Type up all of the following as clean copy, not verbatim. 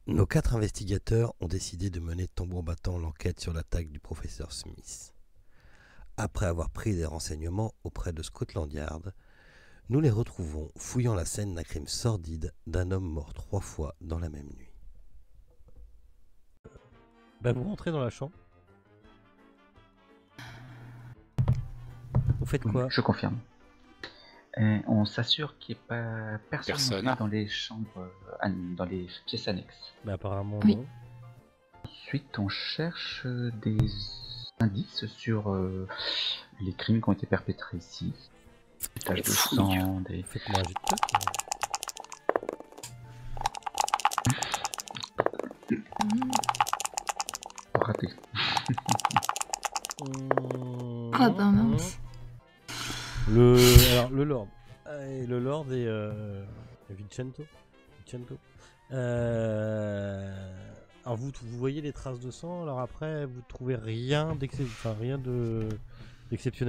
Nos 4 investigateurs ont décidé de mener tambour battant l'enquête sur l'attaque du professeur Smith. Après avoir pris des renseignements auprès de Scotland Yard, nous les retrouvons fouillant la scène d'un crime sordide d'un homme mort 3 fois dans la même nuit. Bah vous rentrez dans la chambre. Vous faites quoi? Je confirme. On s'assure qu'il n'y ait pas personne non Personne. plus dans les chambres, dans les pièces annexes. Bah apparemment Oui. non. Ensuite, on cherche des indices sur les crimes qui ont été perpétrés ici. Des taches de sang, des... Faites-moi un jet de toc. ratés. Ah bah mince. Le Lord. Le Lord et Vincento. Alors vous voyez les traces de sang, alors après vous trouvez rien d'exceptionnel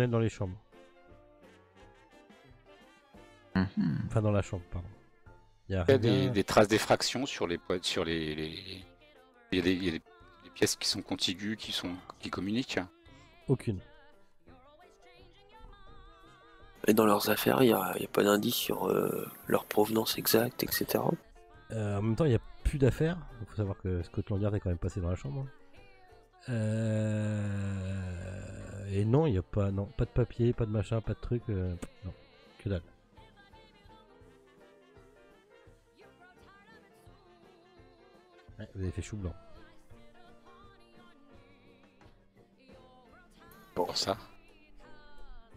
dans les chambres. Enfin dans la chambre, pardon. Il y a Il y a rien... des traces d'effraction sur les sur les... Il y a des pièces qui sont contiguës, qui communiquent. Aucune. Et dans leurs affaires, il n'y a pas d'indice sur leur provenance exacte, etc. En même temps, il n'y a plus d'affaires. Il faut savoir que Scotland Yard est quand même passé dans la chambre. Et non, il n'y a pas de papier, pas de machin, pas de truc. Non, que dalle. Ouais, vous avez fait chou blanc. Pour ça.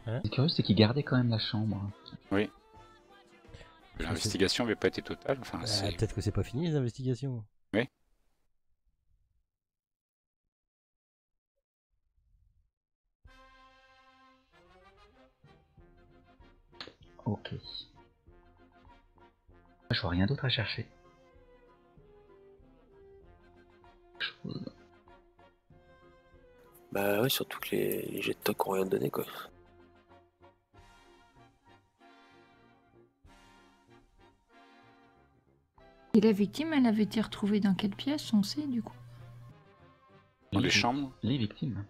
C'est curieux, c'est qu'ils gardaient quand même la chambre. Oui. L'investigation n'avait pas été totale. Enfin, peut-être que c'est pas fini les investigations. Oui. Ok. Je vois rien d'autre à chercher. Bah ouais, surtout que les jets de toc ont rien donné, quoi. Et la victime, elle avait été retrouvée dans quelle pièce, on sait du coup? dans les chambres. Les victimes.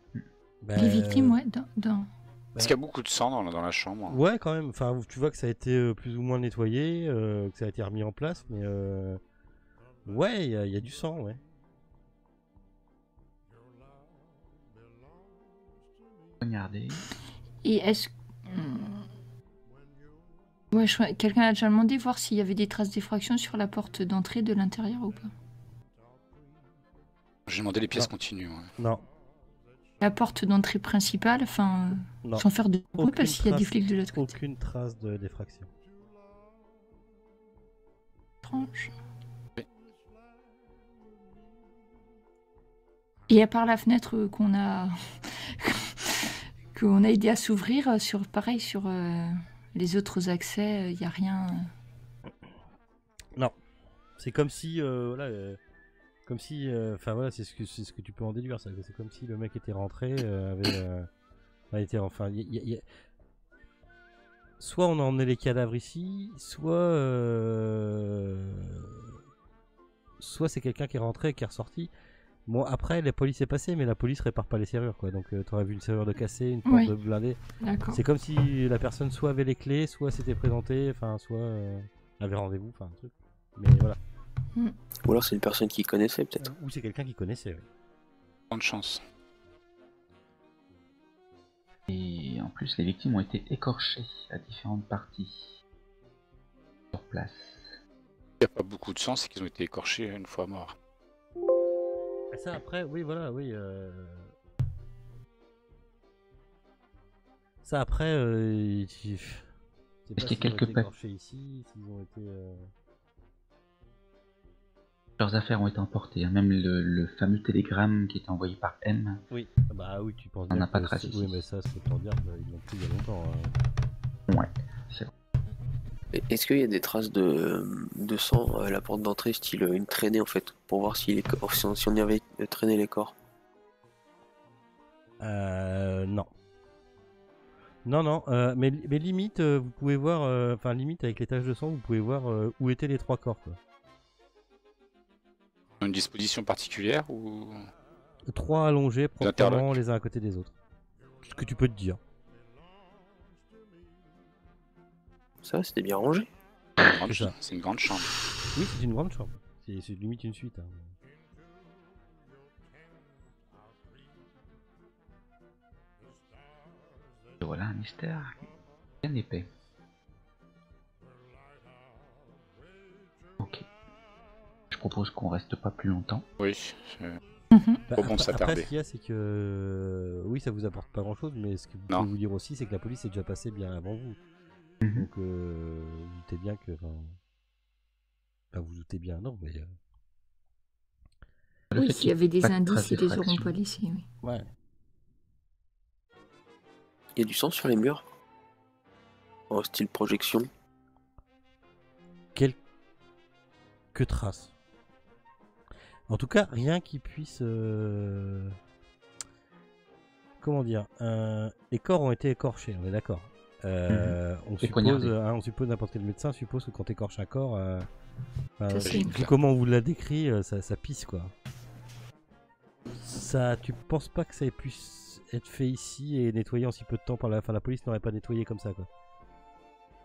Les victimes, ouais, dans... Est-ce qu'il y a beaucoup de sang dans la chambre? Ouais, quand même. Enfin, tu vois que ça a été plus ou moins nettoyé, que ça a été remis en place, mais ouais, il y a du sang, ouais. Regardez. Et est-ce... Ouais, quelqu'un a déjà demandé voir s'il y avait des traces d'effraction sur la porte d'entrée de l'intérieur ou pas? J'ai demandé les pièces Non. continues. Ouais. Non. La porte d'entrée principale, enfin... Non. Sans faire de bruit Aucune parce qu'il y a des trace- flics de l'autre côté. Aucune trace d'effraction. Étrange. Oui. Et à part la fenêtre qu'on a... qu'on a aidé à s'ouvrir, pareil, sur les autres accès, il n'y a rien... Non. C'est comme si, voilà, comme si, enfin voilà, c'est ce que tu peux en déduire. C'est comme si le mec était rentré, avait été, enfin, soit on a emmené les cadavres ici, soit c'est quelqu'un qui est rentré et qui est ressorti. Bon, après, la police est passée, mais la police répare pas les serrures, quoi. Donc, t'aurais vu une serrure de cassée, une porte Oui. de blindée. D'accord. C'est comme si la personne soit avait les clés, soit s'était présentée, enfin, soit avait rendez-vous, enfin, un truc. Mais voilà. Ou alors c'est une personne qui connaissait, peut-être. Ou c'est quelqu'un qui connaissait, oui. Tant de chance. Et en plus, les victimes ont été écorchées à différentes parties. Sur place. Il n'y a pas beaucoup de sang, c'est qu'ils ont été écorchés une fois morts. Et ça, après, oui, voilà, oui. Ça, après, c'est pas qu'il y a s'ils ont quelques été pa- écorchés ici, s'ils ont été... Leurs affaires ont été emportées, hein. Même le fameux télégramme qui était envoyé par M. Oui, bah oui, tu penses On bien n'a pas que de trace c'est- ici. Oui, mais ça, c'est pour dire qu'ils l'ont pris il y a longtemps. Hein. Ouais, c'est vrai. Est-ce qu'il y a des traces de sang à la porte d'entrée, style une traînée en fait, pour voir si on y avait traîné les corps? Non. Non, mais limite, vous pouvez voir, enfin limite avec les taches de sang, vous pouvez voir où étaient les 3 corps, quoi. Une disposition particulière ou 3 allongés proprement interloques. les uns à côté des autres. Ce que tu peux te dire. Ça, c'était bien rangé. C'est ça. C'est une grande chambre. Oui, c'est une grande chambre. C'est limite une suite. Hein. Et voilà un mystère bien épais. Ok. Je propose qu'on reste pas plus longtemps. Oui. Bah, Trop bon après, s'attarder. ce qu'il y a, c'est que oui, ça vous apporte pas grand-chose, mais ce que vous Non. pouvez vous dire aussi, c'est que la police est déjà passée bien avant vous. Mhm. Donc, vous doutez bien que... Enfin, vous doutez bien, non, mais... Le Oui, fait s'il y qu'il avait des pas de indices, traces ils les auront d'effraction. pas laissés. Oui. Ouais. Il y a du sang sur les murs. En style projection. Quelques traces. En tout cas, rien qui puisse... Comment dire, les corps ont été écorchés, on est d'accord. On Et suppose, poignardés. on suppose, n'importe quel médecin suppose que quand t'écorches un corps, Ça, c'est une- vu comment on vous l'a décrit, ça pisse quoi. Ça, tu penses pas que ça ait pu être fait ici et nettoyé en si peu de temps par la police n'aurait pas nettoyé comme ça quoi.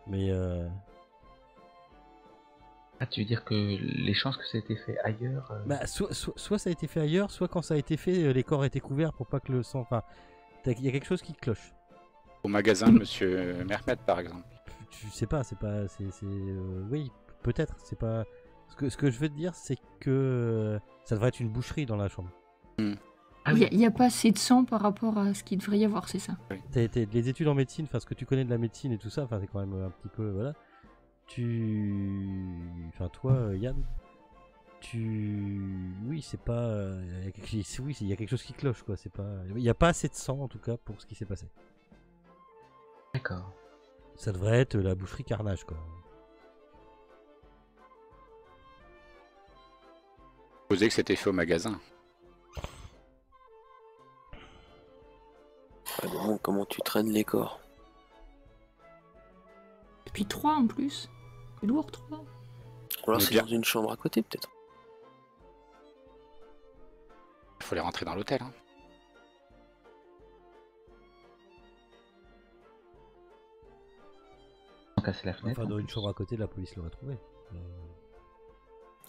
Mais Ah, tu veux dire que les chances que ça ait été fait ailleurs bah, soit ça a été fait ailleurs, soit quand ça a été fait, les corps étaient couverts pour pas que le sang. Enfin, il y a quelque chose qui cloche. Au magasin de Monsieur Mermet, par exemple. Tu sais pas, oui, peut-être, c'est pas. Ce que je veux te dire, c'est que ça devrait être une boucherie dans la chambre. Ah Il oui. n'y a pas assez de sang par rapport à ce qu'il devrait y avoir, c'est ça. Les études en médecine, enfin ce que tu connais de la médecine et tout ça, enfin c'est quand même un petit peu, voilà. Enfin toi, Yann, oui, c'est pas, oui, il y a quelque chose qui cloche quoi. C'est pas, il y a pas assez de sang en tout cas pour ce qui s'est passé. D'accord. Ça devrait être la boucherie Carnage quoi. Supposé que c'était fait au magasin. Ouais, mais bon, comment tu traînes les corps? Et puis 3 en plus. C'est lourd, 3. Ou alors Mais c'est bien. dans une chambre à côté peut-être. Il faut les rentrer dans l'hôtel. Hein. On casse la fenêtre. Enfin en dans une plus. chambre à côté, la police l'aurait trouvé.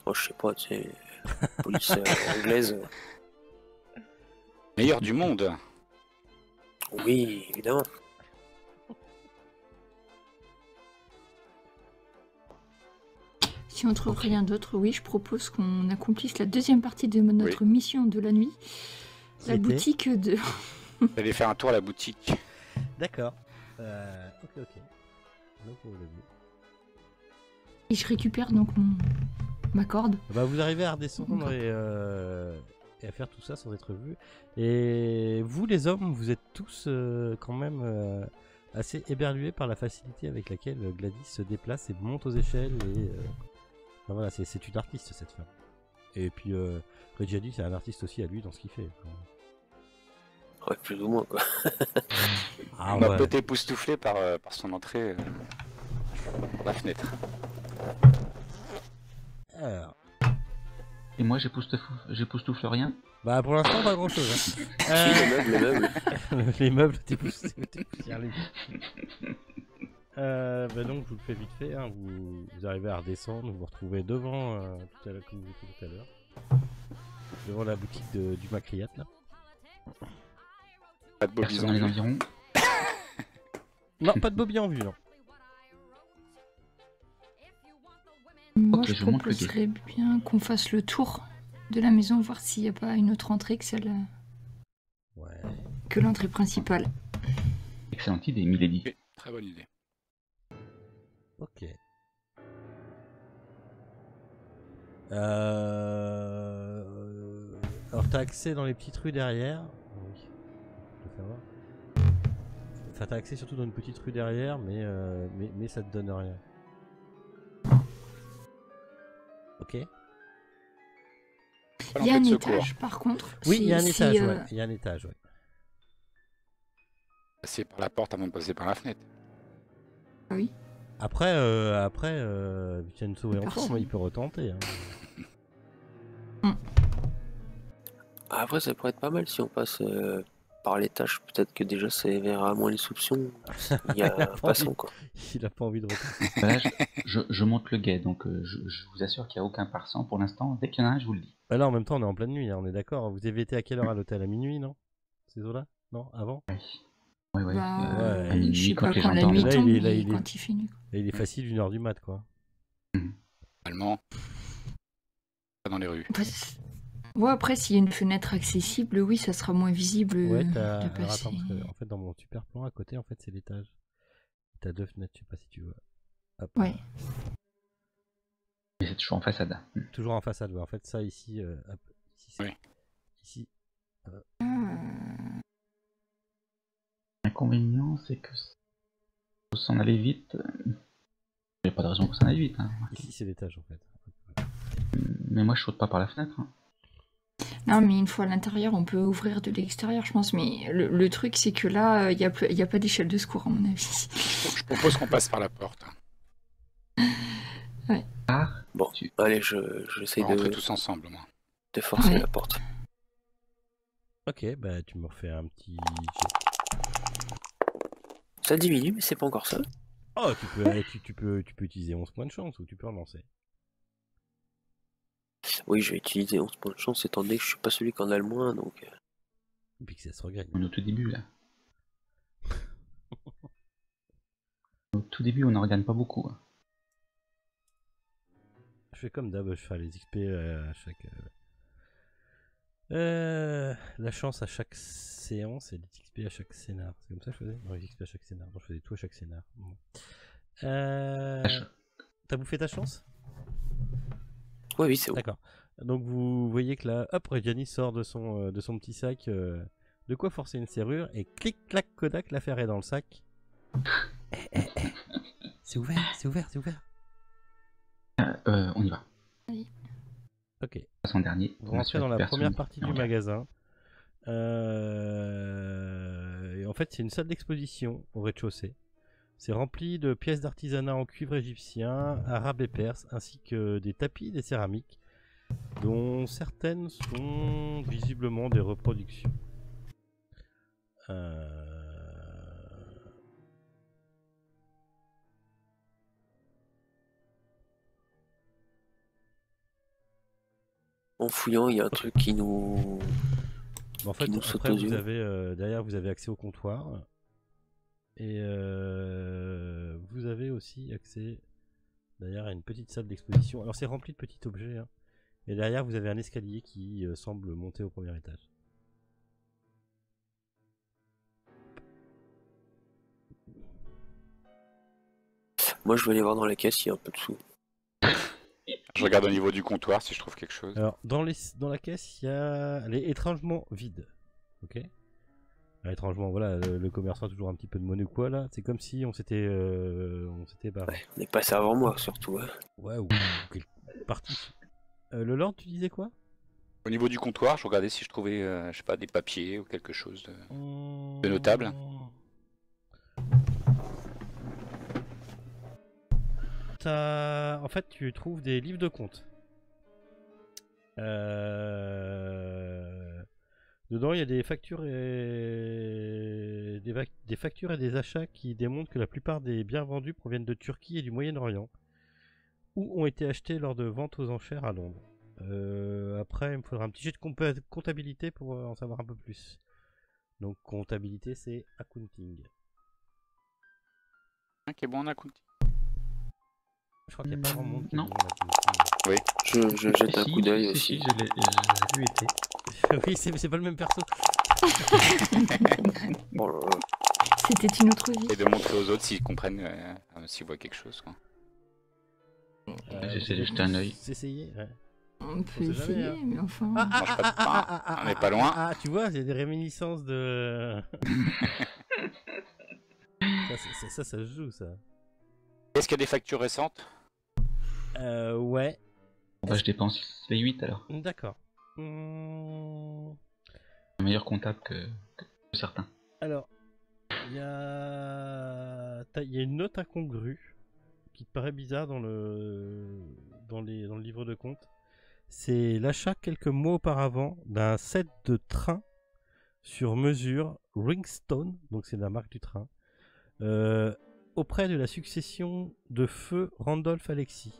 Oh, je sais pas, tu sais. Police anglaise. Meilleur du monde. Oui, évidemment. Si on trouve rien d'autre, oui, je propose qu'on accomplisse la deuxième partie de notre mission de la nuit. La C'était- boutique de... J'allais faire un tour à la boutique. D'accord. Ok. Donc, on l'a vu. Et je récupère donc ma corde. Bah, vous arrivez à redescendre et à faire tout ça sans être vu. Et vous, les hommes, vous êtes tous quand même assez éberlués par la facilité avec laquelle Gladys se déplace et monte aux échelles. Et enfin, voilà, c'est une artiste cette femme. Et puis Reggiani, c'est un artiste aussi à lui dans ce qu'il fait. Ouais, plus ou moins quoi. Ah On a ouais. peut-être époustouflé par son entrée par la fenêtre. Alors, Et moi, j'époustoufle rien. bah pour l'instant pas grand chose. Si, le meuble. Les meubles, t'es poussière. Bah donc je vous le fais vite fait, hein. Vous arrivez à redescendre, vous vous retrouvez devant, tout à l'heure, comme vous étiez tout à l'heure, devant la boutique du Macriat là. Pas de beau Personne bison. dans les environs. Non, pas de Bobby en vue, non. Moi, Ok, je je monte le proposerais bien qu'on fasse le tour de la maison, voir s'il n'y a pas une autre entrée que celle Ouais. que l'entrée principale. Excellente idée, Milady. Oui, très bonne idée. Ok. Alors t'as accès dans les petites rues derrière. Oui. Je vais faire voir. Enfin t'as accès surtout dans une petite rue derrière, mais ça te donne rien. Ok. Pas Il y a un l'entrée de secours. étage, par contre. Oui, il y a un si, étage, ouais. Il y a un étage, ouais. Passer par la porte avant de passer par la fenêtre. Oui. Après, Vincenzo est en Personne. forme, il peut retenter. Hein. Après, ça pourrait être pas mal si on passe par les tâches. Peut-être que déjà ça éveillera moins les soupçons. Il y a un passant, quoi. Il a pas envie de repasser. Là, je monte le guet, donc je vous assure qu'il n'y a aucun passant pour l'instant. Dès qu'il y en a un, je vous le dis. Bah là, en même temps, on est en pleine nuit, hein, on est d'accord. Vous avez été à quelle heure à l'hôtel? À minuit, non? Ces eaux-là? Non, avant? Oui, oui. Bah, ouais, à minuit, je sais quand pas les quand gens la dorment. nuit Là, tombe, il est- là, mais il est- quand il fait nuit. Quoi. Là, il est facile 1h du mat, quoi. Normalement, pas dans les rues. Bah, ouais, après, s'il y a une fenêtre accessible, oui, ça sera moins visible Ouais, de t'as. Alors passer. attends, parce que, en fait, dans mon super plan à côté, en fait, c'est l'étage. T'as 2 fenêtres, je sais pas si tu vois. Hop. Ouais. Mais c'est toujours en façade. Toujours en façade, ouais. En fait, ça ici. Hop, ici, Oui. Ici. L'inconvénient, c'est que faut s'en aller vite. Il n'y a pas de raison pour s'en aller vite. Hein. Ici, c'est l'étage, en fait. Mais moi, je saute pas par la fenêtre. Hein. Non, mais une fois à l'intérieur, on peut ouvrir de l'extérieur, je pense. Mais le truc, c'est que là, il n'y a pas d'échelle de secours, à mon avis. Je propose qu'on passe par la porte. Bon, Tu- allez, j'essaie On va rentrer de, tous ensemble, moi. de forcer Ouais. la porte. Ok, bah, tu me refais un petit jet. Ça diminue, mais c'est pas encore ça. Oh, tu peux utiliser 11 points de chance ou tu peux relancer. Oui, je vais utiliser 11 points de chance, étant donné que je suis pas celui qui en a le moins, donc... Et puis que ça se regagne. On est au tout début, là. Au tout début, on n'en regagne pas beaucoup. Hein. Je fais comme d'hab, je fais les XP à chaque. La chance à chaque séance et les XP à chaque scénar. C'est comme ça que je faisais? Non, les XP à chaque scénar. Non, je faisais tout à chaque scénar. Bon. T'as bouffé ta chance? Oui, c'est bon. D'accord. Donc vous voyez que là, hop, Reggiani sort de son petit sac de quoi forcer une serrure et clic-clac Kodak, l'affaire est dans le sac. C'est ouvert, c'est ouvert, c'est ouvert. On y va. Ok. Passe en dernier. Vous rentrez dans la première partie du magasin. Et en fait, c'est une salle d'exposition au rez-de-chaussée. C'est rempli de pièces d'artisanat en cuivre égyptien, arabe et perse, ainsi que des tapis et des céramiques, dont certaines sont visiblement des reproductions. En fouillant, il y a un truc qui nous... En fait, qui nous saute après, aux vous yeux. avez, derrière, vous avez accès au comptoir. Et vous avez aussi accès derrière à une petite salle d'exposition. Alors, c'est rempli de petits objets. Hein. Et derrière, vous avez un escalier qui semble monter au premier étage. Moi, je vais aller voir dans la caisse, il y a un peu de sous. Je regarde au niveau du comptoir si je trouve quelque chose. Alors, dans la caisse, elle est étrangement vide. Ok. Alors, étrangement, voilà, le commerçant a toujours un petit peu de monnaie ou quoi là. C'est comme si on s'était barré. Ouais, on est passé avant moi, surtout. Hein. Ouais, ou quelle partie. Le Lord, tu disais quoi? Au niveau du comptoir, je regardais si je trouvais, je sais pas, des papiers ou quelque chose de notable. En fait, tu trouves des livres de comptes. Dedans, il y a des factures et des factures et des achats qui démontrent que la plupart des biens vendus proviennent de Turquie et du Moyen-Orient, ou ont été achetés lors de ventes aux enchères à Londres. Après, il me faudra un petit jet de comptabilité pour en savoir un peu plus. Donc, comptabilité, c'est accounting. Ok, bon, on a compté. Je crois qu'il n'y a pas grand monde qui Non. est bon en accounting. Je jette un coup d'œil aussi. Si, j'ai vu été. Oui, c'est pas le même perso. Oh là là. C'était une autre vie. Et de montrer aux autres s'ils comprennent, s'ils voient quelque chose. Quoi. J'essaie de jeter un œil. Vous essayez, ouais. On peut sait jamais, essayer, hein. mais enfin... mange pas de pain. On est pas loin. Ah, tu vois, il y a des réminiscences de. ça se joue, ça. Est-ce qu'il y a des factures récentes? Ouais, Bah, je dépense les 8 alors. d'accord. Un meilleur comptable que certains. Alors, il y a une note incongrue qui te paraît bizarre dans le livre de compte. C'est l'achat quelques mois auparavant d'un set de train sur mesure Ringstone, donc c'est la marque du train, auprès de la succession de feu Randolph Alexis.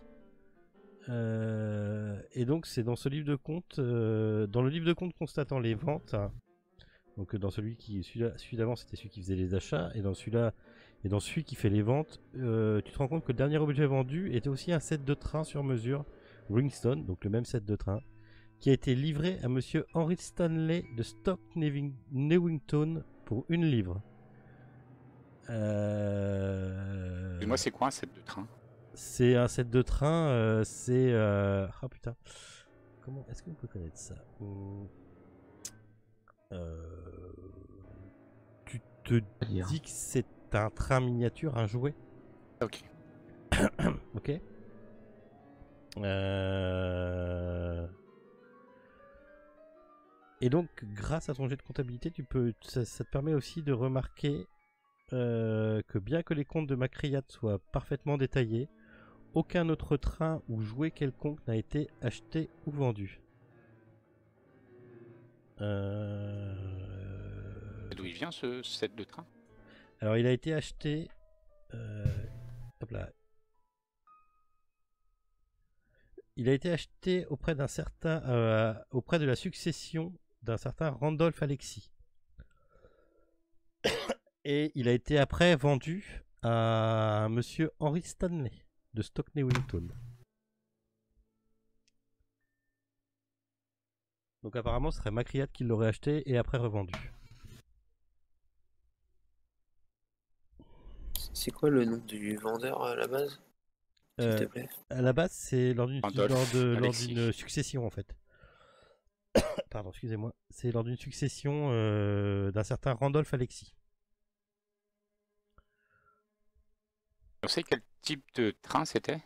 Et donc c'est dans ce livre de compte, dans le livre de compte constatant les ventes, donc dans celui d'avant c'était celui qui faisait les achats, et dans celui-là et dans celui qui fait les ventes, tu te rends compte que le dernier objet vendu était aussi un set de train sur mesure Ringstone, donc le même set de train, qui a été livré à monsieur Henry Stanley de Stock Newington pour 1 livre. Moi, c'est quoi un set de train? C'est un set de train, c'est... Ah putain. Comment est-ce qu'on peut connaître ça? Tu te dis que c'est un train miniature, un jouet? Ok. Ok. Et donc, grâce à ton jet de comptabilité, ça te permet aussi de remarquer que bien que les comptes de Macriat soient parfaitement détaillés, aucun autre train ou jouet quelconque n'a été acheté ou vendu. D'où il vient ce set de train? Alors, il a été acheté... hop là. Il a été acheté auprès d'un certain, auprès de la succession d'un certain Randolph Alexis. Et il a été après vendu à monsieur Henry Stanley de Stock Newington. Donc apparemment ce serait Macriat qui l'aurait acheté et après revendu. C'est quoi le nom du vendeur à la base, s'il te plaît? À la base c'est lors d'une Alexis. succession en fait. Pardon, excusez-moi. C'est lors d'une succession d'un certain Randolph Alexis. On sait quel type de train c'était?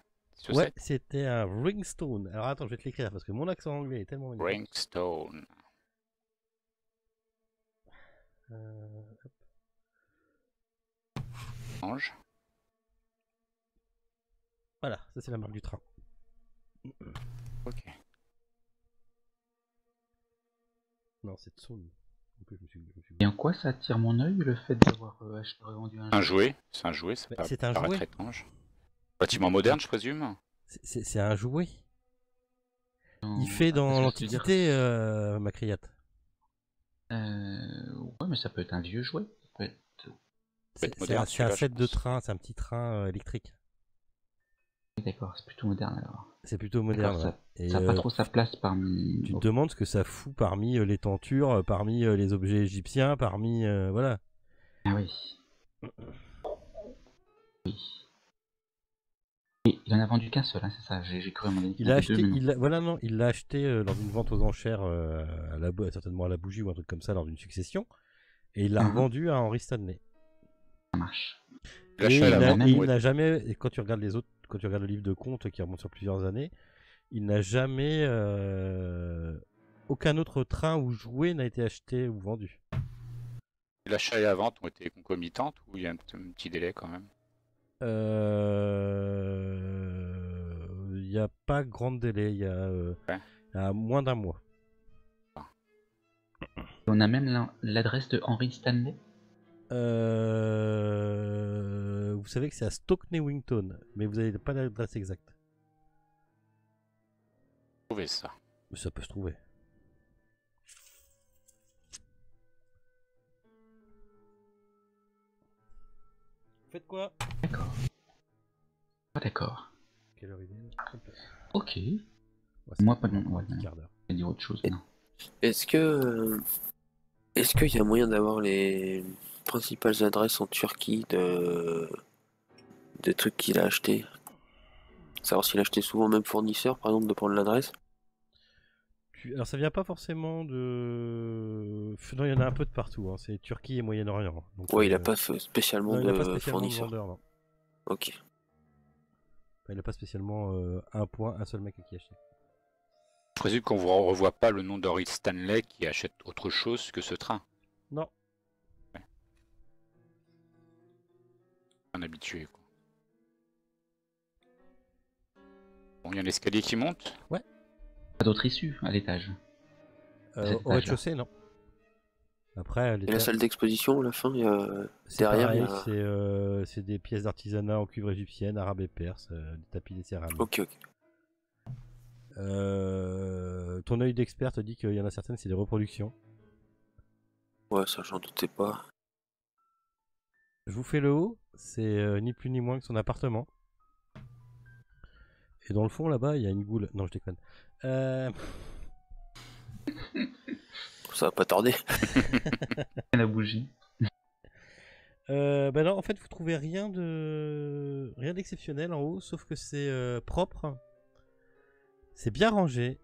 Ouais, c'était un Ringstone. Alors attends, je vais te l'écrire parce que mon accent anglais est tellement magnifique. Ringstone. Ange. Voilà, ça c'est la marque du train. Ok. Non, c'est Tsun. Et en quoi ça attire mon œil le fait d'avoir revendu un jouet? C'est un jouet, ça c'est un jouet. Étrange. Bâtiment moderne, je présume. C'est un jouet. Non, Il fait dans l'Antiquité, Macriat. Ouais, mais ça peut être un vieux jouet. C'est un set de train, c'est un petit train électrique. D'accord, c'est plutôt moderne alors. C'est plutôt moderne. Ça n'a pas trop sa place parmi... Tu te demandes ce que ça fout parmi les tentures, parmi les objets égyptiens, parmi... voilà. Ah oui. Oui. Et il en a vendu qu'un seul, hein, c'est ça, j'ai cru à mon avis. Il l'a acheté, il l'a acheté lors d'une vente aux enchères, certainement à la bougie ou un truc comme ça, lors d'une succession. Et il l'a revendu à Henry Stanley. Ça marche. Et il n'a jamais, et quand tu regardes les autres, quand tu regardes le livre de compte qui remonte sur plusieurs années, il n'a jamais aucun autre train ou jouet n'a été acheté ou vendu. L'achat et la vente ont été concomitantes ou il y a un petit délai quand même? Il n'y a pas grand délai, il y a moins d'un mois. On a même l'adresse de Henry Stanley. Vous savez que c'est à Stock Newington, mais vous n'avez pas l'adresse exacte. Trouvez ça. Mais ça peut se trouver. Faites quoi? D'accord. Pas d'accord. Quelle heure il est? Ok. Ouais, moi pas de nom. Ouais, quart d'heure. Je vais dire autre chose. Non. Est-ce qu'il y a moyen d'avoir les principales adresses en Turquie de trucs qu'il a acheté? Savoir s'il a acheté souvent au même fournisseur, par exemple, de prendre l'adresse? Alors ça vient pas forcément de... Non, il y en a un peu de partout, hein. C'est Turquie et Moyen-Orient. Donc, ouais, il a pas spécialement de fournisseur. Non. Ok. Enfin, il a pas spécialement un seul mec à qui acheter. Je présume qu'on ne revoit pas le nom d'Henry Stanley qui achète autre chose que ce train. Non. Ouais. Un habitué, quoi. Bon, il y a un escalier qui monte? Ouais. Pas d'autre issue à l'étage. Cet Au étage-là. rez-de-chaussée, non. Après, Et la salle d'exposition, à la fin, il y a... c'est derrière, il y pareil, a... c'est des pièces d'artisanat en cuivre égyptienne, arabe et perse, des tapis, des céramiques. Ok, ok. Ton œil d'expert te dit qu'il y en a certaines, c'est des reproductions. Ouais, ça, j'en doutais pas. Je vous fais le haut, c'est ni plus ni moins que son appartement. Et dans le fond, là-bas, il y a une goule. Non, je déconne. Ça va pas tarder. La bougie. Bah non, en fait, vous trouvez rien d'exceptionnel en haut, sauf que c'est propre. C'est bien rangé.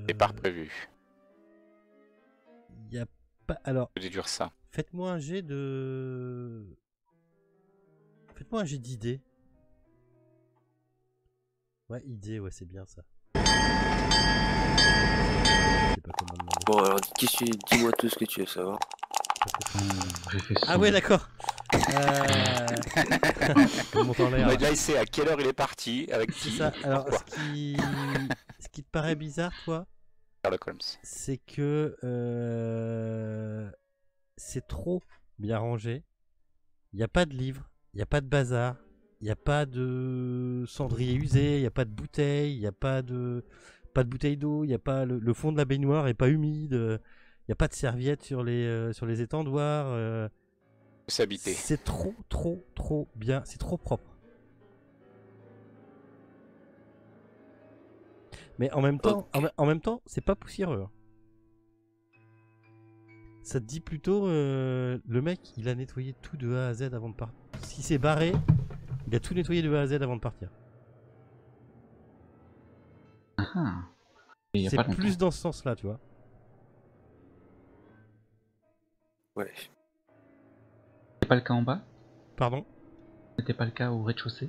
Départ prévu. Il y a pas. Alors, Je déduire ça. faites-moi un jet de. Faites-moi un jet d'idées. Ouais, idée, ouais, c'est bien ça. Je sais pas comment demander. Bon, alors, dis-moi tout ce que tu veux savoir. J'ai fait Ah ouais, d'accord. Je monte en l'air. Mais là, il sait à quelle heure il est parti, avec C'est qui, ça. Alors, pourquoi. ce qui te paraît bizarre, toi, Sherlock Holmes. c'est que c'est trop bien rangé. Il n'y a pas de livre, il n'y a pas de bazar, il n'y a pas de cendrier usé, il n'y a pas de bouteille, il n'y a pas de bouteille d'eau, il n'y a pas le fond de la baignoire est pas humide, il n'y a pas de serviette sur les étendoirs. C'est habité. C'est trop bien, c'est trop propre. Mais en même temps, Ok. en même temps, c'est pas poussiéreux. Hein. Ça te dit plutôt, le mec, il a nettoyé tout de A à Z avant de partir. S'il s'est barré, il a tout nettoyé de A à Z avant de partir. Ah. Et il y a C'est pas longtemps. plus dans ce sens-là, tu vois. Ouais. C'était pas le cas en bas? Pardon. C'était pas le cas au rez-de-chaussée?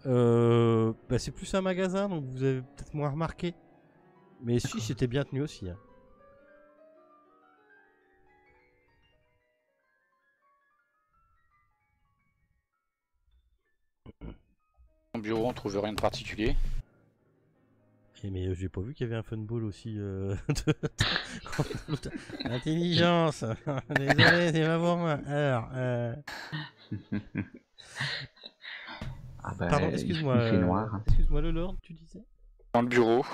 Bah c'est plus un magasin, donc vous avez peut-être moins remarqué. Mais si, c'était bien tenu aussi. Hein. Dans le bureau, on trouve rien de particulier. Et mais j'ai pas vu qu'il y avait un funball aussi. Intelligence. Désolé, c'est pas pour moi. Alors. Ah bah, Pardon, il excuse-moi. fait noir. Excuse-moi, le Lord, tu disais? Dans le bureau,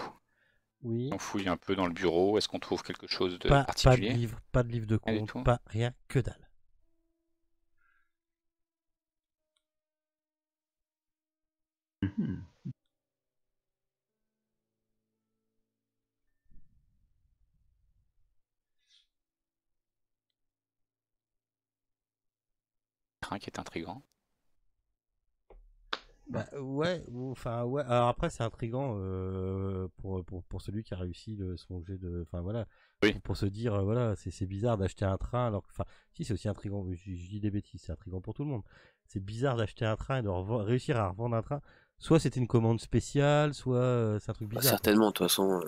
Oui. on fouille un peu dans le bureau. Est-ce qu'on trouve quelque chose de Pas de particulier? livre, pas de livre de Rien du tout. compte, pas rien, que dalle. Mhm. Rien qui est intriguant. Bah ouais, enfin ouais. Alors après c'est intriguant pour celui qui a réussi son jet de, enfin voilà, Oui. pour se dire voilà c'est bizarre d'acheter un train alors que, enfin si c'est aussi intriguant, je dis des bêtises, c'est intriguant pour tout le monde. C'est bizarre d'acheter un train et de réussir à revendre un train. Soit c'était une commande spéciale, soit c'est un truc Bah, bizarre. certainement, de toute façon.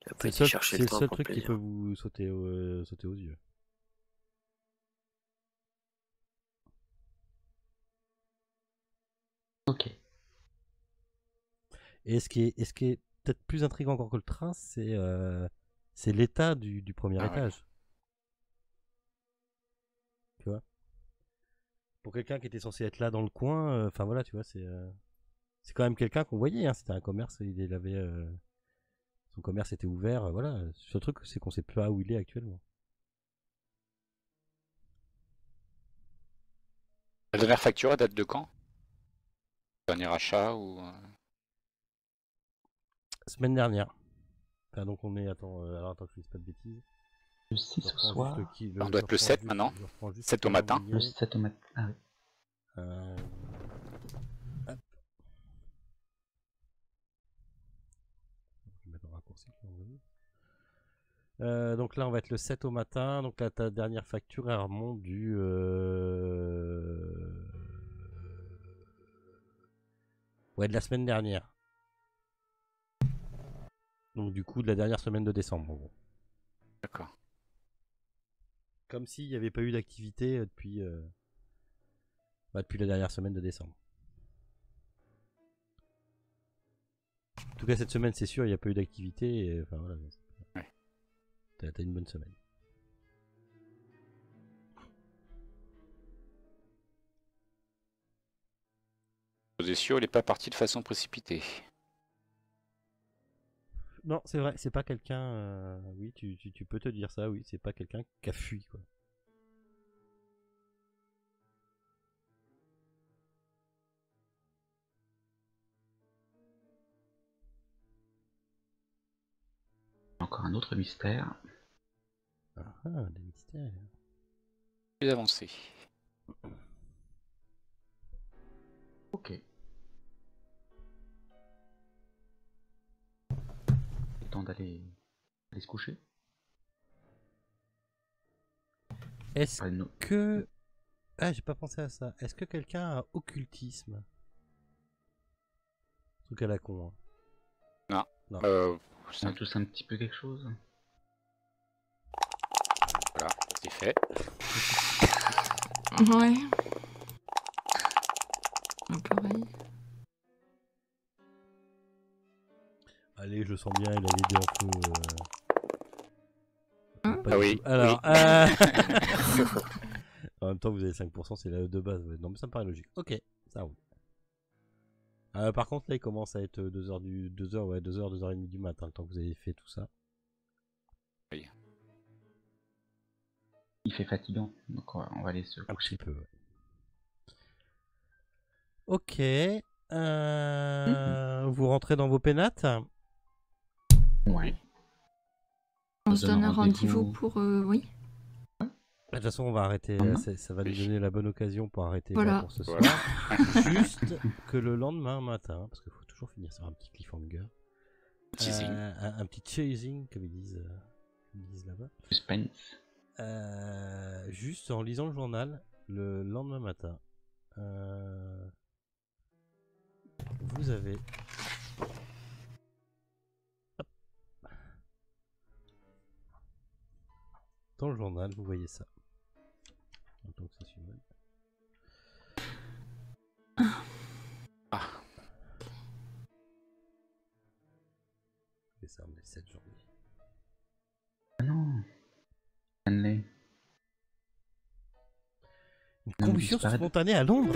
Il a pas été chercher C'est le le train seul pour le truc qui plaisir. peut vous sauter aux yeux. Ok. Et ce qui est peut-être plus intriguant encore que le train, c'est l'état du premier Ah ouais. étage. Tu vois? Pour quelqu'un qui était censé être là dans le coin, enfin voilà, tu vois, c'est quand même quelqu'un qu'on voyait. Hein, c'était un commerce, il avait son commerce était ouvert. Voilà, ce truc, c'est qu'on sait pas où il est actuellement. La dernière facture, elle date de quand? Dernier achat ou... Semaine dernière. Enfin, donc on est, attends, alors attends que je dise pas de bêtises. Le 6 Je au reprends soir. juste le On doit être le 7 maintenant. 7 au matin. Le 7 au matin. Ah oui. Hop. Je vais mettre un raccourci. Donc là, on va être le 7 au matin. Donc là, ta dernière facture, elle remonte du... Ouais, de la semaine dernière. Donc du coup, de la dernière semaine de décembre, en gros. D'accord. Comme s'il n'y avait pas eu d'activité depuis la dernière semaine de décembre. tout cas, cette semaine, c'est sûr, il n'y a pas eu d'activité. Enfin, voilà. Ouais. T'as une bonne semaine. Odessio, il n'est pas parti de façon précipitée. Non, c'est vrai, c'est pas quelqu'un. Oui, tu peux te dire ça, oui, c'est pas quelqu'un qui a fui, quoi. Encore un autre mystère. Des mystères. Plus avancé. Ok. Temps d'aller se coucher. Est-ce Ah, non. que. Ah, j'ai pas pensé à ça. Est-ce que quelqu'un a occultisme? Truc à la con. Hein. Non. Non. On a tous un petit peu quelque chose. Voilà, c'est fait. Ouais. Pareil. Allez, je sens bien, il a l'idée en feu. Hein Pas Ah du oui, tout. Alors, oui. en même temps, vous avez 5%, c'est la de base. Non, mais ça me paraît logique. Ok, ça roule. Par contre, là, il commence à être 2h, 2h30 du matin, le temps que vous avez fait tout ça. Oui. Il fait fatigant, donc on va aller se Un coucher. petit peu, ouais. Ok. Vous rentrez dans vos pénates? Ouais. On se donne un rendez-vous pour... oui. De toute façon, on va arrêter. Ça va nous donner la bonne occasion pour arrêter Voilà. là pour ce soir. Voilà. Juste que le lendemain matin, parce qu'il faut toujours finir sur un petit cliffhanger. Teasing. Un petit chasing, comme ils disent là-bas. Suspense. Juste en lisant le journal, le lendemain matin, vous avez... Hop. Dans le journal, vous voyez ça. En tant que ça suit mal. Ah. Et ça, on est 7 janvier. Ah non. Stanley. Une Non, combustion disparaît. spontanée à Londres.